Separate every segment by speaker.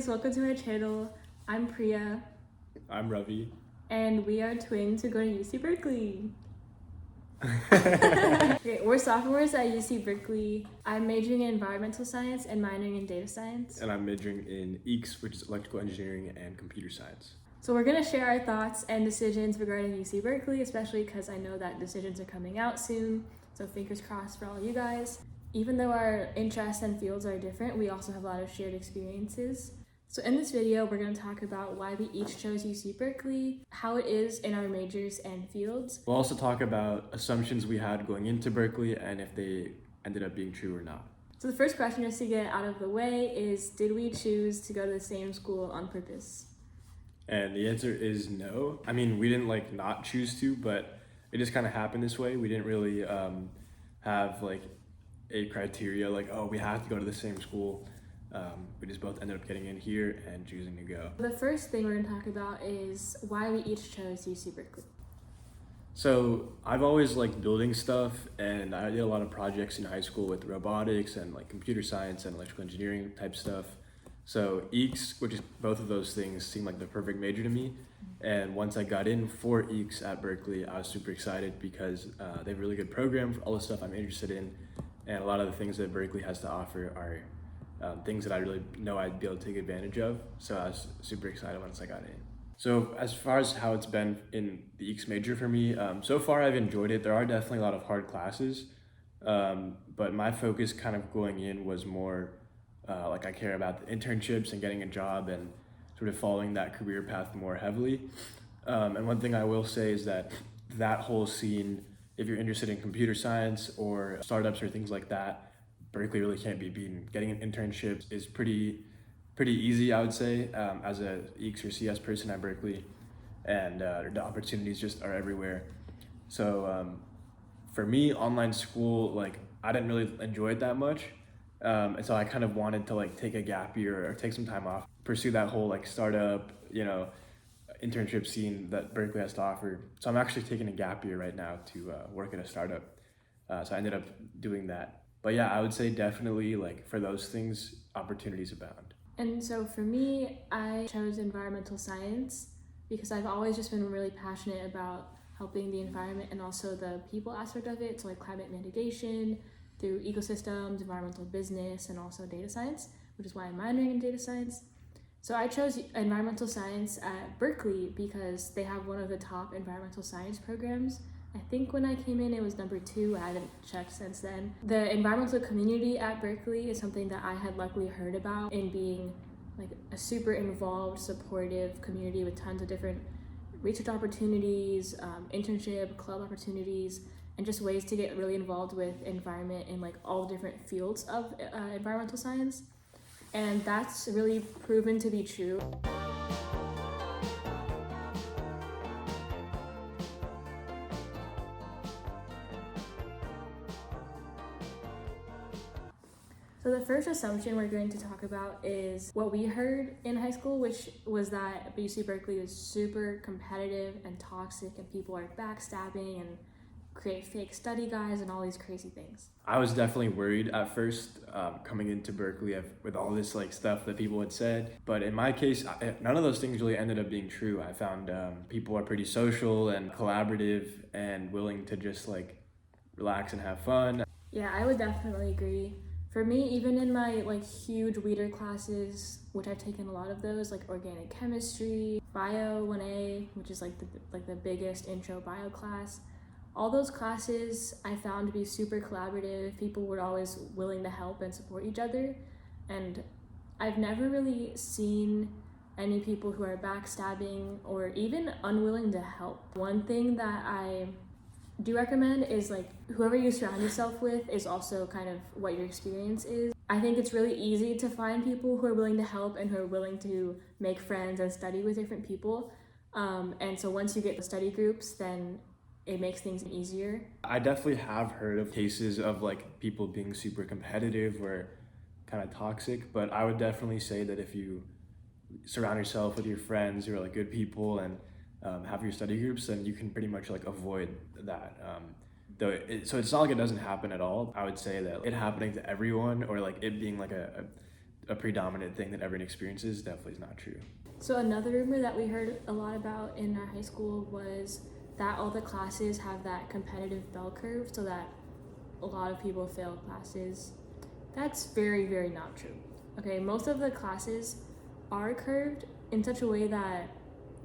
Speaker 1: guys, welcome to our channel. I'm Priya.
Speaker 2: I'm Ravi.
Speaker 1: And we are twins who go to UC Berkeley. Okay, we're sophomores at UC Berkeley. I'm majoring in environmental science and minoring in data science.
Speaker 2: And I'm majoring in EECS, which is electrical engineering and computer science.
Speaker 1: So we're gonna share our thoughts and decisions regarding UC Berkeley, especially because I know that decisions are coming out soon. So fingers crossed for all you guys. Even though our interests and fields are different, we also have a lot of shared experiences. So in this video, we're going to talk about why we each chose UC Berkeley, how it is in our majors and fields.
Speaker 2: We'll also talk about assumptions we had going into Berkeley and if they ended up being true or not.
Speaker 1: So the first question, just to get out of the way, is did we choose to go to the same school on purpose?
Speaker 2: And the answer is no. I mean, we didn't not choose to, but it just kind of happened this way. We didn't really have a criteria oh, we have to go to the same school. We just both ended up getting in here and choosing to go.
Speaker 1: The first thing we're going to talk about is why we each chose UC Berkeley.
Speaker 2: So I've always liked building stuff, and I did a lot of projects in high school with robotics and computer science and electrical engineering type stuff. So EECS, which is both of those things, seemed like the perfect major to me. And once I got in for EECS at Berkeley, I was super excited because they have a really good program for all the stuff I'm interested in. And a lot of the things that Berkeley has to offer are things that I really know I'd be able to take advantage of. So I was super excited once I got in. So as far as how it's been in the EECS major for me, so far I've enjoyed it. There are definitely a lot of hard classes, but my focus kind of going in was more I care about the internships and getting a job and sort of following that career path more heavily. And one thing I will say is that whole scene, if you're interested in computer science or startups or things like that, Berkeley really can't be beaten. Getting an internship is pretty easy, I would say, as a EECS or CS person at Berkeley, and the opportunities just are everywhere. So for me, online school, I didn't really enjoy it that much, and so I kind of wanted to take a gap year or take some time off, pursue that whole startup, internship scene that Berkeley has to offer. So I'm actually taking a gap year right now to work at a startup. So I ended up doing that. But yeah, I would say definitely for those things, opportunities abound.
Speaker 1: And so for me, I chose environmental science because I've always just been really passionate about helping the environment and also the people aspect of it. So climate mitigation through ecosystems, environmental business, and also data science, which is why I'm minoring in data science. So I chose environmental science at Berkeley because they have one of the top environmental science programs. I think when I came in, it was number 2. I haven't checked since then. The environmental community at Berkeley is something that I had luckily heard about in being a super involved, supportive community with tons of different research opportunities, internship, club opportunities, and just ways to get really involved with environment in all different fields of environmental science. And that's really proven to be true. So the first assumption we're going to talk about is what we heard in high school, which was that UC Berkeley is super competitive and toxic and people are backstabbing and create fake study guides and all these crazy things.
Speaker 2: I was definitely worried at first coming into Berkeley with all this stuff that people had said. But in my case, none of those things really ended up being true. I found people are pretty social and collaborative and willing to just relax and have fun.
Speaker 1: Yeah, I would definitely agree. For me, even in my huge weeder classes, which I've taken a lot of those, organic chemistry, bio 1A, which is the biggest intro bio class, all those classes I found to be super collaborative. People were always willing to help and support each other, and I've never really seen any people who are backstabbing or even unwilling to help. One thing that I do recommend is whoever you surround yourself with is also kind of what your experience is. I think it's really easy to find people who are willing to help and who are willing to make friends and study with different people. And so once you get the study groups, then it makes things easier.
Speaker 2: I definitely have heard of cases of people being super competitive or kind of toxic, but I would definitely say that if you surround yourself with your friends who are good people and have your study groups, then you can pretty much avoid that. So it's not it doesn't happen at all. I would say that it happening to everyone, or it being a predominant thing that everyone experiences definitely is not true.
Speaker 1: So another rumor that we heard a lot about in our high school was that all the classes have that competitive bell curve so that a lot of people fail classes. That's very, very not true. Okay, most of the classes are curved in such a way that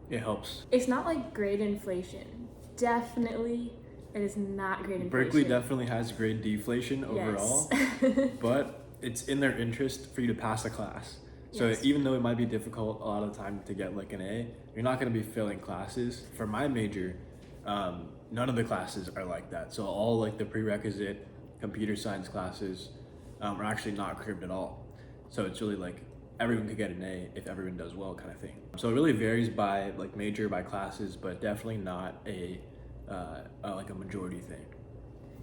Speaker 2: It helps.
Speaker 1: it's not like grade inflation. Definitely, it is not grade inflation.
Speaker 2: Berkeley definitely has grade deflation overall,
Speaker 1: Yes.
Speaker 2: but it's in their interest for you to pass a class. So
Speaker 1: Yes.
Speaker 2: even though it might be difficult a lot of the time to get like an A, you're not going to be failing classes. For my major, none of the classes are like that. So all like the prerequisite computer science classes are actually not curved at all. So it's really like everyone could get an A if everyone does well kind of thing. So it really varies by like major, by classes, but definitely not a like a majority thing.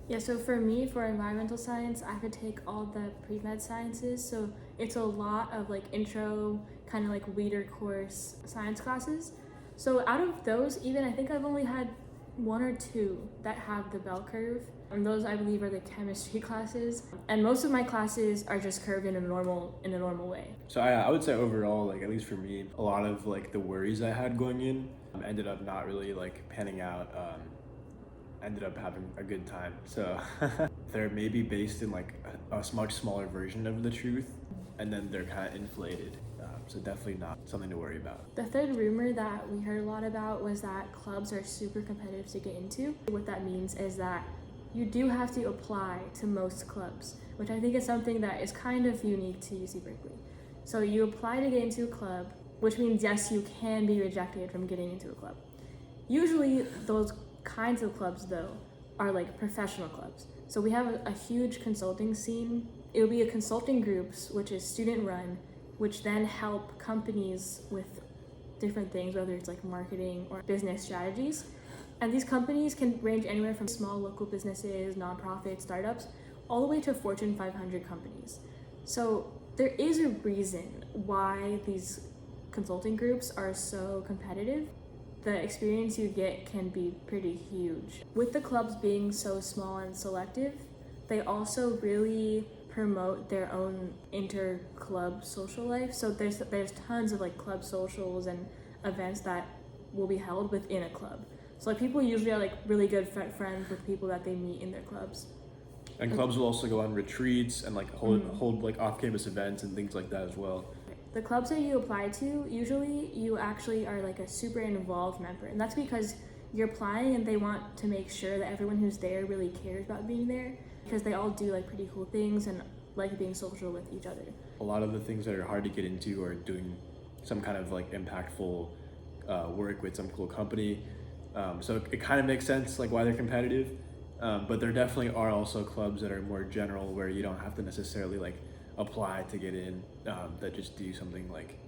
Speaker 1: Yeah, so for me, for environmental science, I could take all the pre-med sciences. So it's a lot of like intro, kind of like weeder course science classes. So out of those, even I think I've only had one or two that have the bell curve. And those I believe are the chemistry classes. And most of my classes are just curved in a normal way.
Speaker 2: So I would say overall, like at least for me, a lot of like the worries I had going in ended up not really like panning out. Ended up having a good time. So they're maybe based in like a much smaller version of the truth, and then they're kind of inflated. So definitely not something to worry about.
Speaker 1: The third rumor that we heard a lot about was that clubs are super competitive to get into. What that means is that you do have to apply to most clubs, which I think is something that is kind of unique to UC Berkeley. So you apply to get into a club, which means yes, you can be rejected from getting into a club. Usually those kinds of clubs though are like professional clubs. So we have a huge consulting scene. It will be a consulting groups, which is student run, which then help companies with different things, whether it's like marketing or business strategies. And these companies can range anywhere from small local businesses, nonprofits, startups, all the way to Fortune 500 companies. So there is a reason why these consulting groups are so competitive. The experience you get can be pretty huge. With the clubs being so small and selective, they also really promote their own inter-club social life. So there's tons of like club socials and events that will be held within a club. So like people usually are like really good friends with people that they meet in their clubs.
Speaker 2: And clubs will also go on retreats and like hold like off-campus events and things like that as well.
Speaker 1: The clubs that you apply to, usually you actually are like a super involved member. And that's because you're applying and they want to make sure that everyone who's there really cares about being there, because they all do like pretty cool things and like being social with each other.
Speaker 2: A lot of the things that are hard to get into are doing some kind of like impactful work with some cool company. So it kind of makes sense like why they're competitive. But there definitely are also clubs that are more general where you don't have to necessarily like apply to get in, that just do something like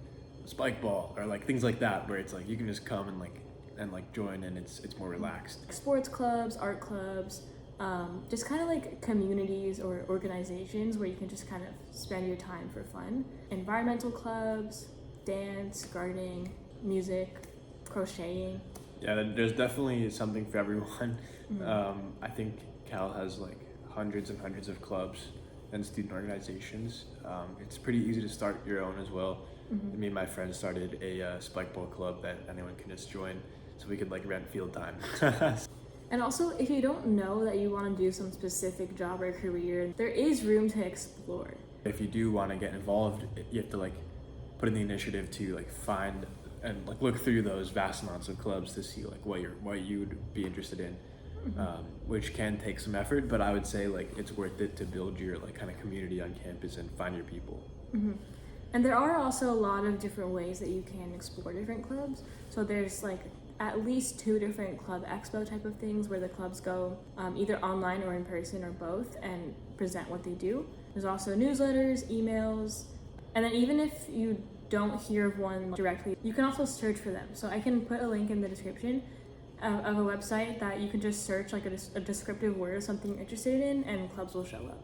Speaker 2: spike ball or like things like that, where it's like you can just come and join and it's more relaxed.
Speaker 1: Sports clubs, art clubs, just kind of like communities or organizations where you can just kind of spend your time for fun. Environmental clubs, dance, gardening, music, crocheting.
Speaker 2: Yeah, there's definitely something for everyone. I think Cal has like hundreds and hundreds of clubs and student organizations. It's pretty easy to start your own as well. Me and my friends started a spike ball club that anyone can just join, so we could like rent field time.
Speaker 1: And also, if you don't know that you want to do some specific job or career, there is room to explore.
Speaker 2: If you do want to get involved, you have to like put in the initiative to like find and like look through those vast amounts of clubs to see like what you would be interested in. Which can take some effort, but I would say like it's worth it to build your like kind of community on campus and find your people.
Speaker 1: And there are also a lot of different ways that you can explore different clubs. So there's like at least 2 different club expo type of things where the clubs go either online or in person or both and present what they do. There's also newsletters, emails, and then even if you don't hear of one directly, you can also search for them. So I can put a link in the description of a website that you can just search like a descriptive word of something you're interested in, and clubs will show up.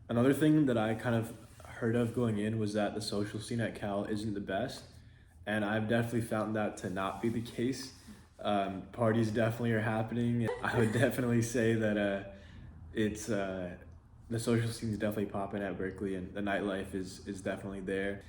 Speaker 2: Another thing that I kind of heard of going in was that the social scene at Cal isn't the best, and I've definitely found that to not be the case. Parties definitely are happening. I would definitely say that it's The social scene is definitely popping at Berkeley, and the nightlife is definitely there.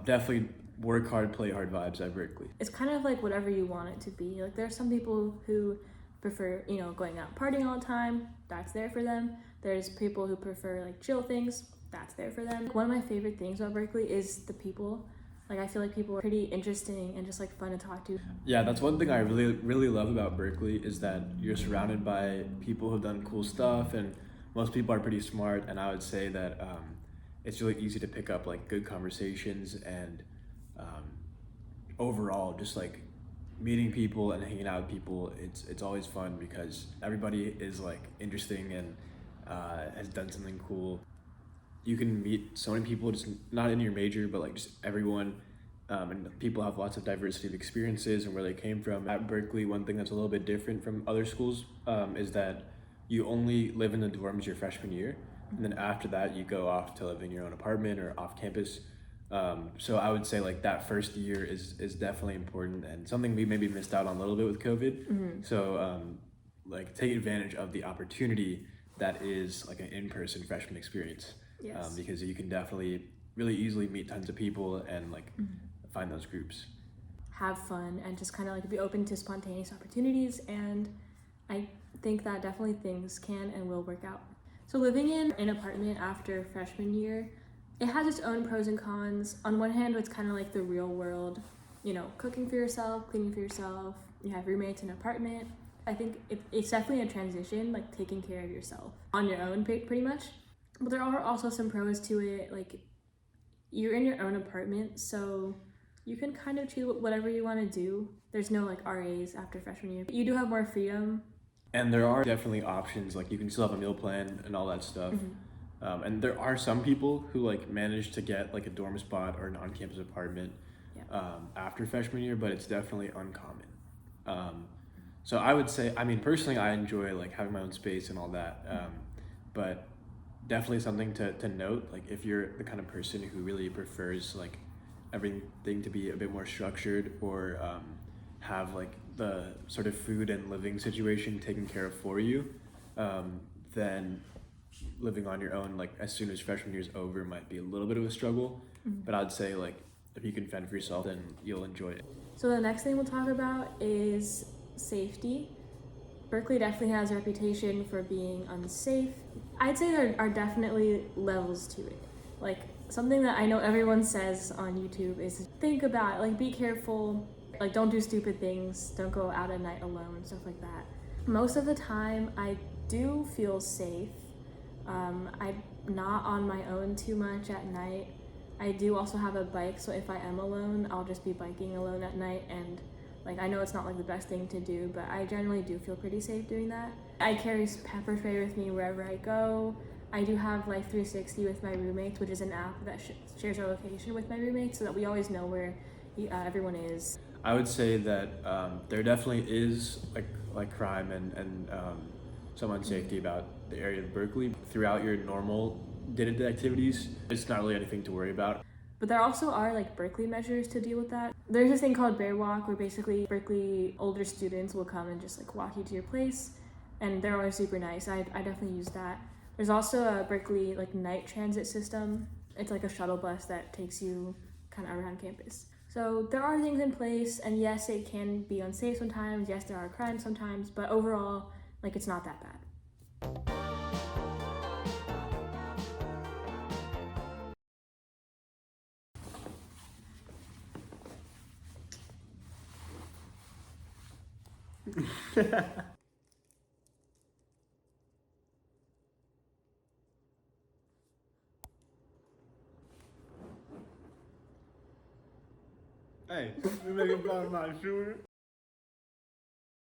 Speaker 2: Definitely work hard, play hard vibes at Berkeley.
Speaker 1: It's kind of like whatever you want it to be. Like there are some people who prefer, going out partying all the time. That's there for them. There's people who prefer like chill things. That's there for them. One of my favorite things about Berkeley is the people. Like I feel like people are pretty interesting and just like fun to talk to.
Speaker 2: Yeah, that's one thing I really love about Berkeley is that you're surrounded by people who've done cool stuff, and most people are pretty smart. And I would say that it's really easy to pick up like good conversations, and overall just like meeting people and hanging out with people. It's always fun because everybody is like interesting and has done something cool. You can meet so many people, just not in your major, but like just everyone. And people have lots of diversity of experiences and where they came from. At Berkeley, one thing that's a little bit different from other schools is that you only live in the dorms your freshman year. And then after that, you go off to live in your own apartment or off campus. So I would say like that first year is definitely important, and something we maybe missed out on a little bit with COVID. So like take advantage of the opportunity that is like an in-person freshman experience.
Speaker 1: Yes.
Speaker 2: Because you can definitely really easily meet tons of people and like find those groups.
Speaker 1: Have fun and just kind of like be open to spontaneous opportunities, and I think that definitely things can and will work out. So living in an apartment after freshman year, it has its own pros and cons. On one hand, it's kind of like the real world, cooking for yourself, cleaning for yourself, you have roommates in an apartment. I think it's definitely a transition, like taking care of yourself on your own pretty much. But there are also some pros to it, like you're in your own apartment, so you can kind of choose whatever you want to do. There's no like RAs after freshman year. You do have more freedom.
Speaker 2: And there are definitely options, like you can still have a meal plan and all that stuff. And there are some people who like manage to get like a dorm spot or an on-campus apartment after freshman year, but it's definitely uncommon. So I would say, personally, I enjoy like having my own space and all that, but definitely something to note, like if you're the kind of person who really prefers like everything to be a bit more structured, or have like the sort of food and living situation taken care of for you, then living on your own like as soon as freshman year is over might be a little bit of a struggle. But I'd say like if you can fend for yourself, then you'll enjoy it.
Speaker 1: So the next thing we'll talk about is safety. Berkeley definitely has a reputation for being unsafe. I'd say there are definitely levels to it. Like something that I know everyone says on YouTube is think about it, like be careful, like don't do stupid things, don't go out at night alone, stuff like that. Most of the time I do feel safe. I'm not on my own too much at night. I do also have a bike, so if I am alone, I'll just be biking alone at night, and like I know it's not like the best thing to do, but I generally do feel pretty safe doing that. I carry pepper spray with me wherever I go. I do have Life 360 with my roommates, which is an app that shares our location with my roommates so that we always know where everyone is.
Speaker 2: I would say that there definitely is like crime and some unsafety about the area of Berkeley. Throughout your normal day-to-day activities, it's not really anything to worry about.
Speaker 1: But there also are like Berkeley measures to deal with that. There's this thing called Bear Walk, where basically Berkeley older students will come and just like walk you to your place, and they're always super nice. I definitely use that. There's also a Berkeley like night transit system. It's like a shuttle bus that takes you kind of around campus. So there are things in place, and yes, it can be unsafe sometimes. Yes, there are crimes sometimes, but overall, like it's not that bad.
Speaker 2: Hey, you making fun of my shooter?